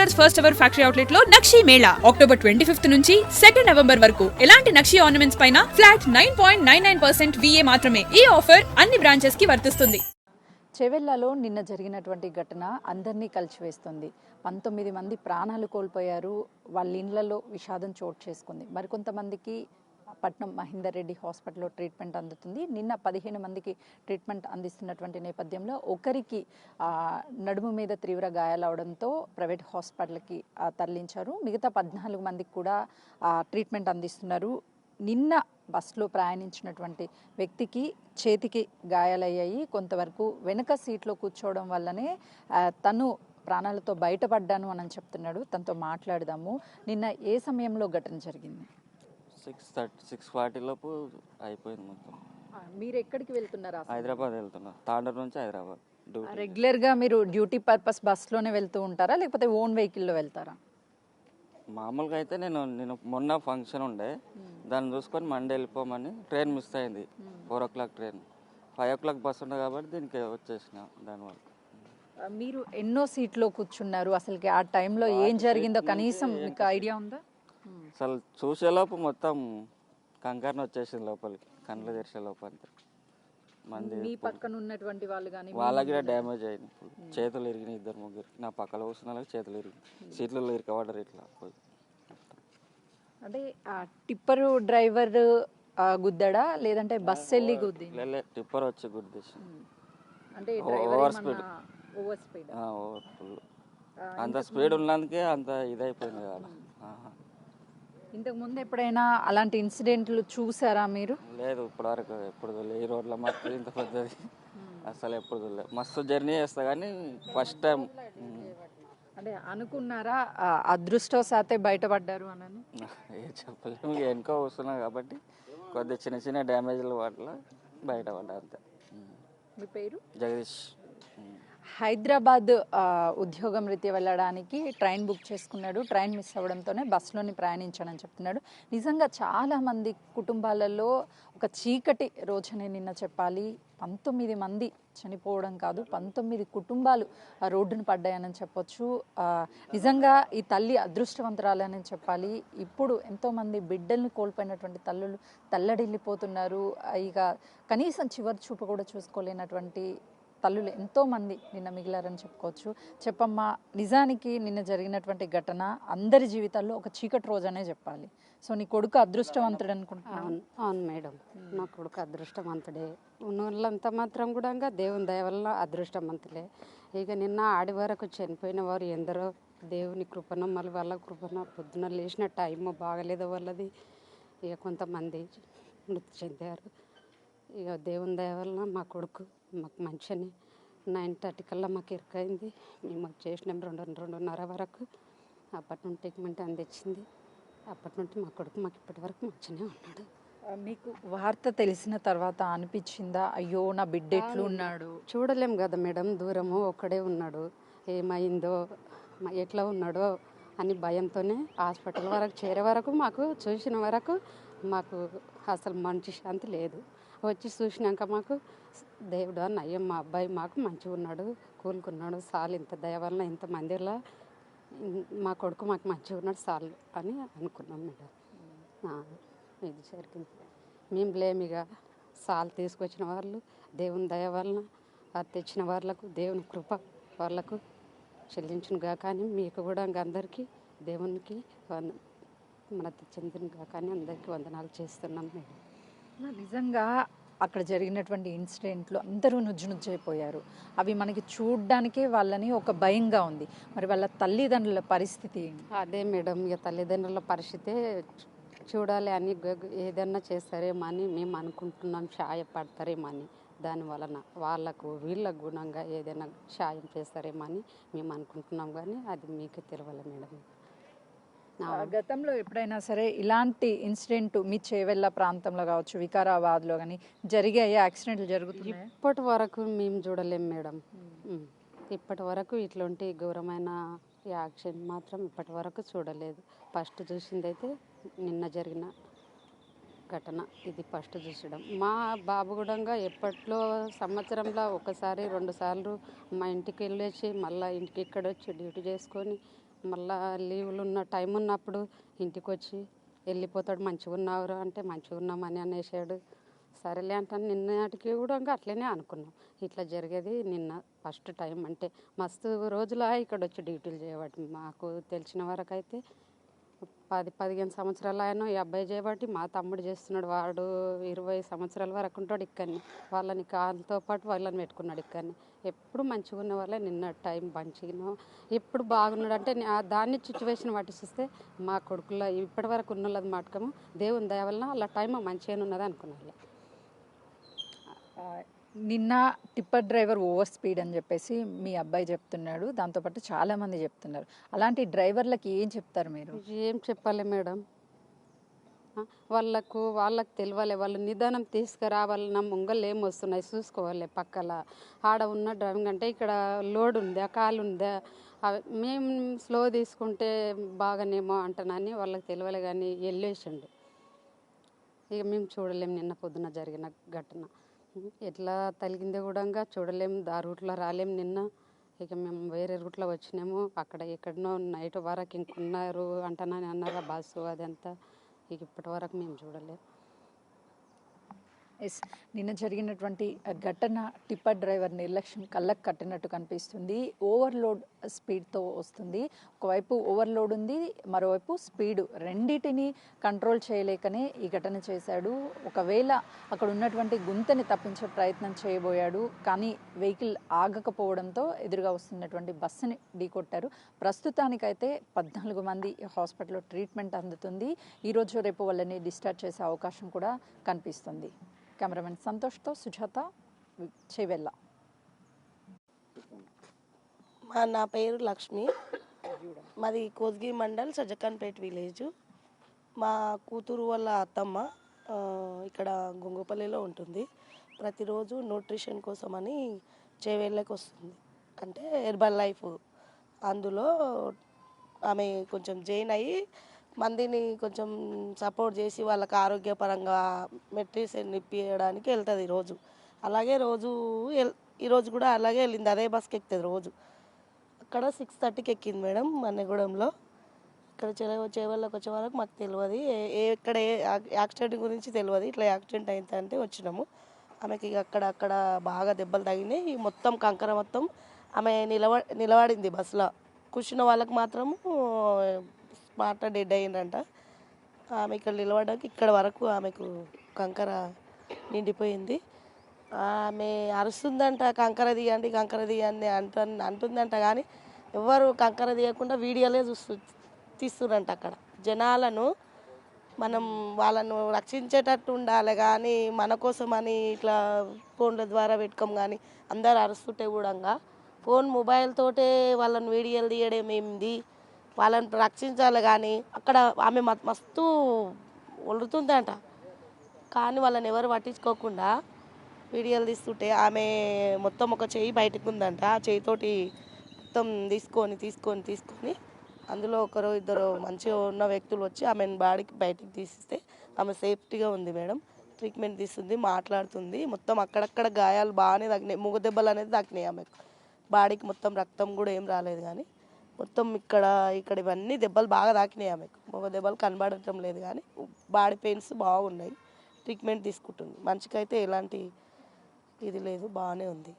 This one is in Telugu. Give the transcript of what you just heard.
Jewellers first ever factory outlet లో నక్షి మేళా అక్టోబర్ 25 నుంచి 2 నవంబర్ వరకు ఎలాంటి నక్షి ఆర్నమెంట్స్ పైన ఫ్లాట్ 9.99% VA మాత్రమే. ఈ ఆఫర్ అన్ని బ్రాంచెస్ కి వర్తిస్తుంది. చెవెళ్లలో నిన్న జరిగినటువంటి ఘటన అందరినీ కలిచివేస్తుంది. 19 మంది ప్రాణాలు కోల్పోయారు. వాళ్ళ ఇళ్లలో విషాదం చోటు చేసుకుంది. మరికొంతమందికి పట్నం మహేందర్ రెడ్డి హాస్పిటల్లో ట్రీట్మెంట్ అందుతుంది. నిన్న 15 మందికి ట్రీట్మెంట్ అందిస్తున్నటువంటి నేపథ్యంలో ఒకరికి నడుము మీద తీవ్ర గాయాలవడంతో ప్రైవేట్ హాస్పిటల్కి తరలించారు. మిగతా 14 మందికి కూడా ట్రీట్మెంట్ అందిస్తున్నారు. నిన్న బస్సులో ప్రయాణించినటువంటి వ్యక్తికి చేతికి గాయాలయ్యాయి. కొంతవరకు వెనుక సీట్లో కూర్చోవడం వల్లనే తను ప్రాణాలతో బయటపడ్డాను అని చెప్తున్నాడు. తనతో మాట్లాడదాము. నిన్న ఏ సమయంలో ఘటన జరిగింది? 6:40 లోపు అయిపోయింది మొత్తం. మీరు ఎక్కడికి వెళ్తున్నారా? హైదరాబాద్ వెళ్తున్నా. తాండూరు నుంచి హైదరాబాద్. రెగ్యులర్గా మీరు డ్యూటీ పర్పస్ బస్లోనే వెళ్తూ ఉంటారా లేకపోతే ఓన్ వెహికల్లో వెళ్తారా? మామూలుగా అయితే నేను మొన్న ఫంక్షన్ ఉండే, దాన్ని చూసుకొని మండే వెళ్ళిపోమని ట్రైన్ మిస్ అయింది. 4 o'clock ట్రైన్, 5 o'clock బస్ ఉండే కాబట్టి దీనికి వచ్చేసిన. దానివల్ల మీరు ఎన్నో సీట్లో కూర్చున్నారు? అసలుకి ఆ టైంలో ఏం జరిగిందో కనీసం మీకు ఐడియా ఉందా? అసలు చూసేలోపు మొత్తం కంకరణ వచ్చేసింది లోపలికి, కళ్ళు తెరిచే లోపు అంతే. మంది మీ పక్కన ఉన్నటువంటి వాళ్ళు కానీ వాళ్ళకి కూడా డ్యామేజ్ అయింది. చేతులు ఇరిగినాయి, 2-3. నా పక్కన కూర్చున్న వాళ్ళకి చేతులు ఇరిగినాయి, సీట్లలో ఇరకబడ్డారు ఇట్లా. అంటే టిప్పర్ డ్రైవర్ గుద్దడా లేదంటే బస్ వెళ్ళి గుద్ది? టిప్పర్ వచ్చి గుద్దేసి. అంటే over speed, over speed, over full. అంత స్పీడ్ ఉన్నందుకే అంత ఇదైపోయింది కదా. ఇంతకు ముందు ఎప్పుడైనా అలాంటి ఇన్సిడెంట్లు చూసారా మీరు? లేదు, ఇప్పటివరకు ఎప్పుడు చూడలేదు. ఈ రోడ్ల మాకు ఇంత పెద్దది అసలు ఎప్పుడు చూడలేదు. మస్తు జర్నీ చేస్తా కానీ ఫస్ట్ టైం. అంటే అనుకున్నారా అదృష్టవశాతే బయటపడ్డారు అని? ఏ చెప్పలేము, వెనుక వస్తున్నా కాబట్టి కొద్దిగా చిన్న చిన్న డ్యామేజ్ల వల్ల బయటపడ్డా అంతే. మీ పేరు? జగదీష్. హైదరాబాద్ ఉద్యోగం రీత్యా వెళ్ళడానికి ట్రైన్ బుక్ చేసుకున్నాడు. ట్రైన్ మిస్ అవ్వడంతోనే బస్సులోని ప్రయాణించానని చెప్తున్నాడు. నిజంగా చాలామంది కుటుంబాలలో ఒక చీకటి రోజునే నిన్న చెప్పాలి. 19 మంది చనిపోవడం కాదు, 19 కుటుంబాలు రోడ్డును పడ్డాయని చెప్పొచ్చు. నిజంగా ఈ తల్లి అదృష్టవంతురాలని చెప్పాలి. ఇప్పుడు ఎంతోమంది బిడ్డల్ని కోల్పోయినటువంటి తల్లులు తల్లడిల్లిపోతున్నారు. ఇక కనీసం చివరి చూపు కూడా చూసుకోలేనటువంటి తల్లులు ఎంతోమంది నిన్న మిగిలారని చెప్పుకోవచ్చు. చెప్పమ్మా, నిజానికి నిన్న జరిగినటువంటి ఘటన అందరి జీవితాల్లో ఒక చీకటి రోజు అనే చెప్పాలి. సో నీ కొడుకు అదృష్టవంతుడు అనుకుంటున్నాను. అవును మేడం, నా కొడుకు అదృష్టవంతుడే. ఉన్నోళ్ళంతా మాత్రం కూడా దేవుని దయ వల్ల అదృష్టవంతులే. ఇక నిన్న ఆడి వరకు చనిపోయిన వారు ఎందరో దేవుని కృపణ, మళ్ళీ వాళ్ళ కృపణ. పొద్దున లేచిన టైము బాగలేదు వాళ్ళది. ఇక కొంతమంది మృతి చెందారు. ఇక దేవుని దయ వల్ల మా కొడుకు మాకు మంచిగానే 9:30 కల్లా మాకు ఇరుకైంది. మేము చేసినాం 2:30 వరకు. అప్పటి నుండి ట్రీట్మెంట్ అందించింది. అప్పటి నుండి మా కొడుకు మాకు ఇప్పటి వరకు మంచిగానే ఉన్నాడు. మీకు వార్త తెలిసిన తర్వాత అనిపించిందా, అయ్యో నా బిడ్డ ఎట్లు ఉన్నాడు? చూడలేం కదా మేడం, దూరము ఒక్కడే ఉన్నాడు. ఏమైందో ఎట్లా ఉన్నాడో అని భయంతోనే హాస్పిటల్ వరకు చేరే వరకు, మాకు చూసిన వరకు మాకు అసలు మంచి శాంతి లేదు. వచ్చి చూసినాక మాకు దేవుడు నయ్యం, మా అబ్బాయి మాకు మంచిగా ఉన్నాడు, కూలుకున్నాడు, చాలు ఇంత దయ వలన ఇంత మందిలో మా కొడుకు మాకు మంచిగా ఉన్నాడు చాలు అని అనుకున్నాం మేడం. ఇది జరిగింది. మేము లేమిగా చాలు తీసుకొచ్చిన వాళ్ళు దేవుని దయ వలన, అది తెచ్చిన వాళ్ళకు దేవుని కృప వాళ్ళకు చెల్లించునుగా. కానీ మీకు కూడా అందరికీ దేవునికి మన చెందినగా కానీ అందరికీ వందనాలు చేస్తున్నాం మేడం. నిజంగా అక్కడ జరిగినటువంటి ఇన్సిడెంట్లు అందరూ నుజ్జునుజ్జైపోయారు. అవి మనకి చూడ్డానికే వాళ్ళని ఒక భయంగా ఉంది. మరి వాళ్ళ తల్లిదండ్రుల పరిస్థితి ఏంటి? అదే మేడం, ఇక తల్లిదండ్రుల పరిస్థితే చూడాలి అని ఏదన్నా చేస్తారేమో అని మేము అనుకుంటున్నాం, సాయపడతారేమో అని. దాని వలన వాళ్ళకు వీళ్ళ గుణంగా ఏదైనా సాయం చేస్తారేమో అని మేము అనుకుంటున్నాం. కానీ అది మీకు తెలియాలి మేడం. గతంలో ఎప్పుడైనా సరే ఇలాంటి ఇన్సిడెంట్ మీ చేవెళ్ళ ప్రాంతంలో కావచ్చు, వికారాబాద్లో కానీ జరిగాయి యాక్సిడెంట్లు జరుగుతున్నాయి? ఇప్పటి వరకు మేము చూడలేం మేడం. ఇప్పటి వరకు ఇట్లాంటి ఘోరమైన యాక్సిడెంట్ మాత్రం ఇప్పటి వరకు చూడలేదు. ఫస్ట్ చూసిందైతే నిన్న జరిగిన ఘటన ఇది ఫస్ట్ చూసడం. మా బాబు కూడా ఎప్పట్లో సంవత్సరంలో ఒకసారి 2 సార్లు మా ఇంటికి వెళ్ళేసి మళ్ళీ ఇంటికి ఇక్కడ వచ్చి డ్యూటీ చేసుకొని మళ్ళీ లీవులు ఉన్న టైం ఉన్నప్పుడు ఇంటికి వచ్చి వెళ్ళిపోతాడు. మంచిగా ఉన్నావురా అంటే మంచిగా ఉన్నామని అనేసాడు. సరేలే అంటాను. నిన్నటికి కూడా అట్లనే అనుకున్నాం. ఇట్లా జరిగేది నిన్న ఫస్ట్ టైం. అంటే మస్తు రోజులా ఇక్కడ వచ్చి డ్యూటీలు చేయబట్టి మాకు తెలిసిన వరకు అయితే 10-15 సంవత్సరాలు ఆయన ఈ అబ్బాయి చేయబట్టి మా తమ్ముడు చేస్తున్నాడు. వాడు 20 సంవత్సరాల వరకు ఉంటాడు ఇక్కడిని. వాళ్ళని కాళ్ళతో పాటు వాళ్ళని పెట్టుకున్నాడు ఇక్కడిని. ఎప్పుడు మంచిగా ఉన్న వాళ్ళే. నిన్న టైం మంచిగా ఎప్పుడు బాగున్నాడు అంటే దాన్ని సిచ్యువేషన్ పట్టి చూస్తే మా కొడుకుల్లో ఇప్పటి వరకు ఉన్న వాళ్ళది మాటకము దేవుని దయ వలన అలా టైం మంచిగానే ఉన్నది అనుకున్నాను. నిన్న టిప్పర్ డ్రైవర్ ఓవర్ స్పీడ్ అని చెప్పేసి మీ అబ్బాయి చెప్తున్నాడు, దాంతోపాటు చాలామంది చెప్తున్నారు. అలాంటి డ్రైవర్లకి ఏం చెప్తారు మీరు? ఏం చెప్పాలి మేడం, వాళ్ళకు తెలియాలి. వాళ్ళు నిదానం తీసుకురావాలి. నా ముంగళ్ళు ఏం వస్తున్నాయి చూసుకోవాలి. పక్కల ఆడ ఉన్న డ్రైవింగ్ అంటే ఇక్కడ లోడ్ ఉందా కాలు ఉందా మేము స్లో తీసుకుంటే బాగానేమో అంటానని వాళ్ళకి తెలియాలి. కానీ వెళ్ళేసిండు. ఇక మేము చూడలేము. నిన్న పొద్దున జరిగిన ఘటన ఎట్లా తలిగిందో కూడా చూడలేము. ఆ రూట్లో రాలేము నిన్న. ఇక మేము వేరే రూట్లో వచ్చినాము. అక్కడ ఎక్కడనో నైట్ వరకు ఇంకున్నారు అంటానని అన్నారు ఆ బస్సు అదంతా. ఇక ఇప్పటి వరకు మేము చూడలేము. ఎస్, నిన్న జరిగినటువంటి ఘటన టిప్పర్ డ్రైవర్ నిర్లక్ష్యం కళ్ళకు కట్టినట్టు కనిపిస్తుంది. ఓవర్లోడ్ స్పీడ్తో వస్తుంది. ఒకవైపు ఓవర్లోడ్ ఉంది, మరోవైపు స్పీడ్, రెండింటిని కంట్రోల్ చేయలేకనే ఈ ఘటన చేశాడు. ఒకవేళ అక్కడ ఉన్నటువంటి గుంతని తప్పించే ప్రయత్నం చేయబోయాడు, కానీ వెహికల్ ఆగకపోవడంతో ఎదురుగా వస్తున్నటువంటి బస్సుని ఢీకొట్టారు. ప్రస్తుతానికైతే 14 మంది హాస్పిటల్లో ట్రీట్మెంట్ అందుతుంది. ఈరోజు రేపు వాళ్ళని డిశ్చార్జ్ చేసే అవకాశం కూడా కనిపిస్తుంది. కెమెరామెన్ సంతోష్తో సుజాత, చేవెళ్ళ. నా పేరు లక్ష్మి. మాది కోస్గి మండల్ సజ్జకాన్పేట్ విలేజ్. మా కూతురు వాళ్ళ అత్తమ్మ ఇక్కడ గొంగపల్లిలో ఉంటుంది. ప్రతిరోజు న్యూట్రిషన్ కోసమని చేవేళ్ళకి వస్తుంది. అంటే హెర్బల్ లైఫ్, అందులో ఆమె కొంచెం జాయిన్ అయ్యి మందిని కొంచెం సపోర్ట్ చేసి వాళ్ళకి ఆరోగ్యపరంగా మెడిసిన్ ఇప్పించడానికి వెళ్తుంది రోజు. అలాగే ఈరోజు కూడా అలాగే వెళ్ళింది. అదే బస్కి ఎక్కుతుంది రోజు. అక్కడ 6:30కి ఎక్కింది మేడం మన్నెగూడెంలో. ఇక్కడ చేవళ్ళకి వచ్చే వరకు మాకు తెలియదు, ఎక్కడ యాక్సిడెంట్ గురించి తెలియదు. ఇట్లా యాక్సిడెంట్ అయిందంటే వచ్చినాము. ఆమెకి అక్కడ బాగా దెబ్బలు తగినాయి. మొత్తం కంకర మొత్తం ఆమె నిలబడింది బస్సులో. కూర్చున్న వాళ్ళకి మాత్రము స్పాట్ డెడ్ అయిందంట. ఆమె ఇక్కడ నిలబడడానికి ఇక్కడ వరకు ఆమెకు కంకర నిండిపోయింది. ఆమె అరుస్తుందంట, కంకర తీయండి అంటుందంట. కానీ ఎవరు కంకర తీయకుండా వీడియోలే తీస్తున్నంట. అక్కడ జనాలను మనం వాళ్ళను రక్షించేటట్టు ఉండాలి, కానీ మన కోసమని ఇట్లా ఫోన్ల ద్వారా పెట్టుకోం. కానీ అందరు అరుస్తుంటే కూడా ఫోన్ మొబైల్ తోటే వాళ్ళని వీడియోలు తీయడం ఏంది, వాళ్ళని రక్షించాలి. కానీ అక్కడ ఆమె మస్తు వలుతుందంట, కానీ వాళ్ళని ఎవరు పట్టించుకోకుండా వీడియోలు తీస్తుంటే ఆమె మొత్తం ఒక చెయ్యి బయటకు ఉందంట. ఆ చెయ్యితోటి మొత్తం తీసుకొని అందులో ఒకరు ఇద్దరు మంచిగా ఉన్న వ్యక్తులు వచ్చి ఆమెను బాడీకి బయటకు తీసిస్తే ఆమె సేఫ్టీగా ఉంది మేడం. ట్రీట్మెంట్ తీస్తుంది, మాట్లాడుతుంది. మొత్తం అక్కడక్కడ గాయాలు బాగానే తగ్గినాయి. మూగ దెబ్బలు అనేది తగ్గినాయి ఆమెకు. బాడీకి మొత్తం రక్తం కూడా ఏం రాలేదు, కానీ మొత్తం ఇక్కడ ఇవన్నీ దెబ్బలు బాగా తాకినాయి ఆమెకు. మూగ దెబ్బలు కనబడటం లేదు, కానీ బాడీ పెయిన్స్ బాగున్నాయి. ట్రీట్మెంట్ తీసుకుంటుంది. మంచికైతే ఎలాంటి ఇది లేదు, బాగానే ఉంది.